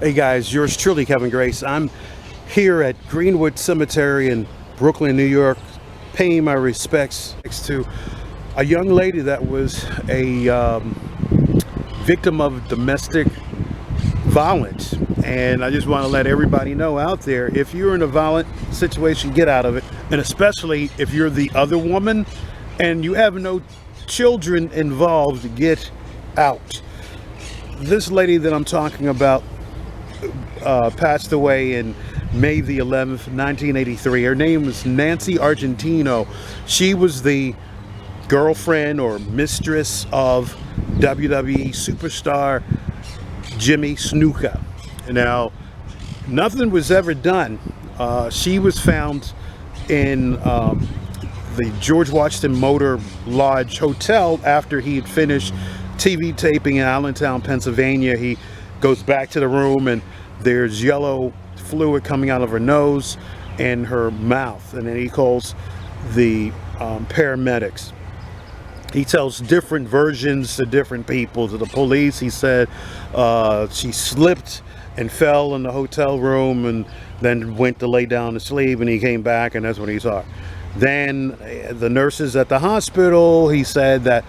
Hey guys, yours truly, Kevin Grace. I'm here at Greenwood Cemetery in Brooklyn, New York, paying my respects to a young lady that was a victim of domestic violence. And I just want to let everybody know out there, if you're in a violent situation, get out of it. And especially if you're the other woman and you have no children involved, get out. This lady that I'm talking about passed away in May the 11th, 1983. Her name was Nancy Argentino. She was the girlfriend or mistress of WWE superstar Jimmy Snuka. Now, nothing was ever done. She was found in the George Washington Motor Lodge Hotel after he had finished TV taping in Allentown, Pennsylvania. He goes back to the room and there's yellow fluid coming out of her nose and her mouth, and then he calls the paramedics. He tells different versions to different people. To the police, he said she slipped and fell in the hotel room and then went to lay down to sleep, and he came back and that's when he saw her. Then the nurses at the hospital, he said that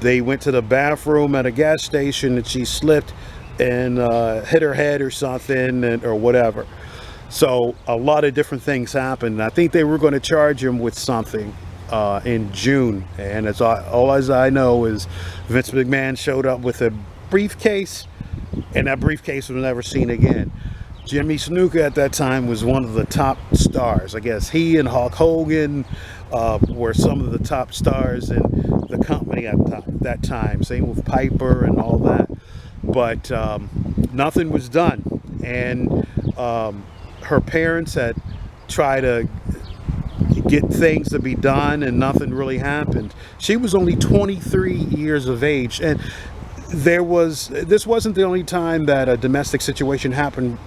they went to the bathroom at a gas station and she slipped and hit her head or something, or whatever. So a lot of different things happened. I think they were going to charge him with something in June, and as all as I know is Vince McMahon showed up with a briefcase, and that briefcase was never seen again. Jimmy Snuka at that time was one of the top stars. I guess he and Hulk Hogan were some of the top stars in the company at that time. Same with Piper and all that. But nothing was done, and her parents had tried to get things to be done and nothing really happened. She was only 23 years of age, and this wasn't the only time that a domestic situation happened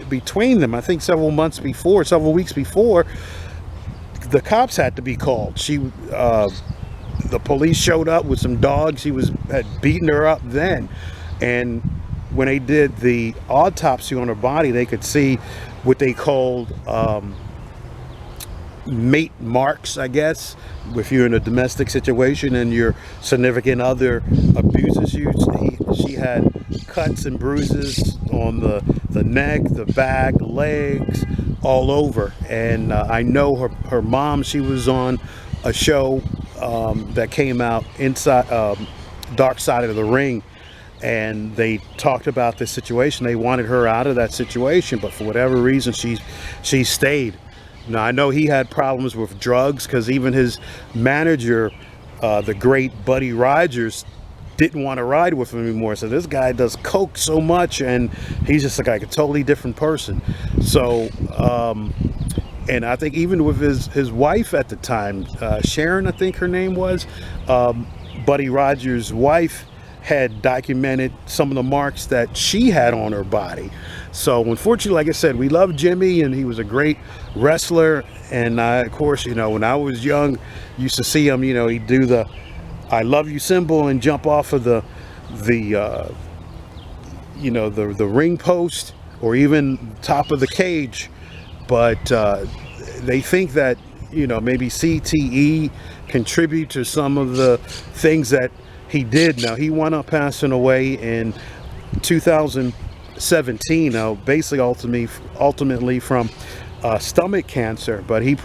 between them. I think several weeks before, the cops had to be called. The police showed up with some dogs. He had beaten her up then. And when they did the autopsy on her body, they could see what they called mate marks, I guess. If you're in a domestic situation and your significant other abuses you, she had cuts and bruises on the neck, the back, legs, all over. And I know her mom, she was on a show that came out inside Dark Side of the Ring, and they talked about this situation. They wanted her out of that situation, but for whatever reason she stayed. Now I know he had problems with drugs, because even his manager, the great Buddy Rogers, didn't want to ride with him anymore. So this guy does coke so much, and he's just like a totally different person. So and I think even with his wife at the time, Sharon, I think her name was, Buddy Rogers' wife, had documented some of the marks that she had on her body. So unfortunately, like I said, we love Jimmy, and he was a great wrestler. And of course, when I was young, used to see him, he'd do the "I love you" symbol and jump off of the ring post, or even top of the cage. But they think that maybe CTE contribute to some of the things that he did. Now, he wound up passing away in 2017. Now, basically, ultimately from stomach cancer. But he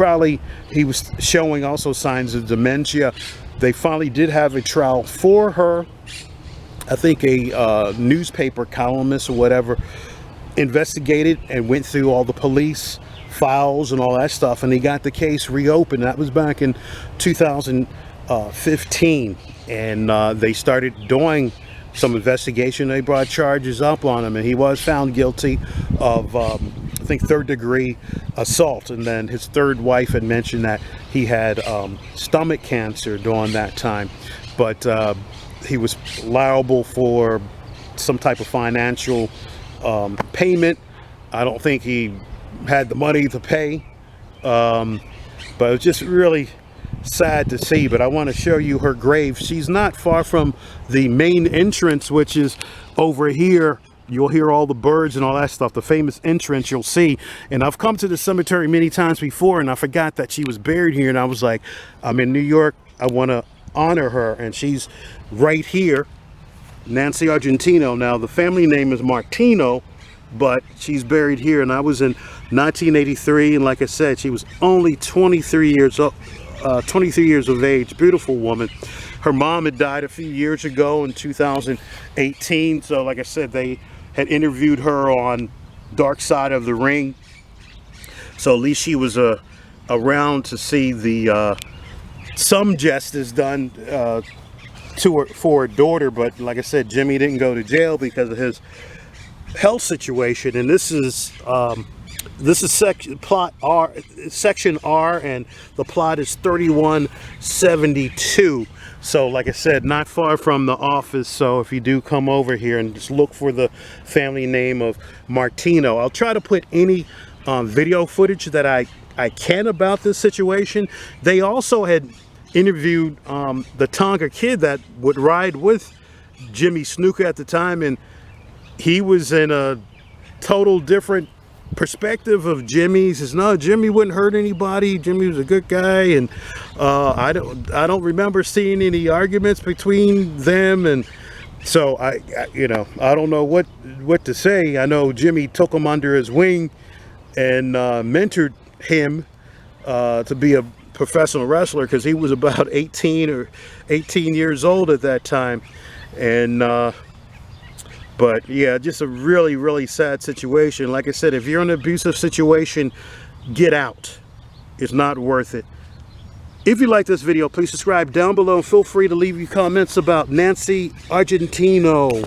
was showing also signs of dementia. They finally did have a trial for her. I think a newspaper columnist or whatever investigated and went through all the police files and all that stuff, and he got the case reopened. That was back in 2015. And they started doing some investigation. They brought charges up on him, and he was found guilty of I think third-degree assault. And then his third wife had mentioned that he had stomach cancer during that time, but he was liable for some type of financial payment. I don't think he had the money to pay, but it was just really sad to see. But I want to show you her grave. She's not far from the main entrance, which is over here you'll hear all the birds and all that stuff, the famous entrance you'll see. And I've come to the cemetery many times before, and I forgot that she was buried here, and I was like, I'm in New York, I want to honor her, and she's right here, Nancy Argentino. Now the family name is Martino, but she's buried here, and I was in 1983, and like I said, she was only 23 years old, 23 years of age. Beautiful woman. Her mom had died a few years ago in 2018, so like I said, they had interviewed her on Dark Side of the Ring, so at least she was around to see the some justice done to her for her daughter. But like I said, Jimmy didn't go to jail because of his health situation. And this is plot R, section R, and the plot is 3172. So like I said, not far from the office. So if you do come over here and just look for the family name of Martino, I'll try to put any video footage that I can about this situation. They also had interviewed the Tonga kid that would ride with Jimmy Snuka at the time, and he was in a total different perspective of Jimmy. He says, no, Jimmy wouldn't hurt anybody. Jimmy was a good guy, and I don't remember seeing any arguments between them. And so I don't know what to say. I know Jimmy took him under his wing and mentored him to be a professional wrestler, because he was about 18 years old at that time. And but yeah, just a really sad situation. Like I said, if you're in an abusive situation, get out. It's not worth it. If you like this video, please subscribe down below, and feel free to leave your comments about Nancy Argentino.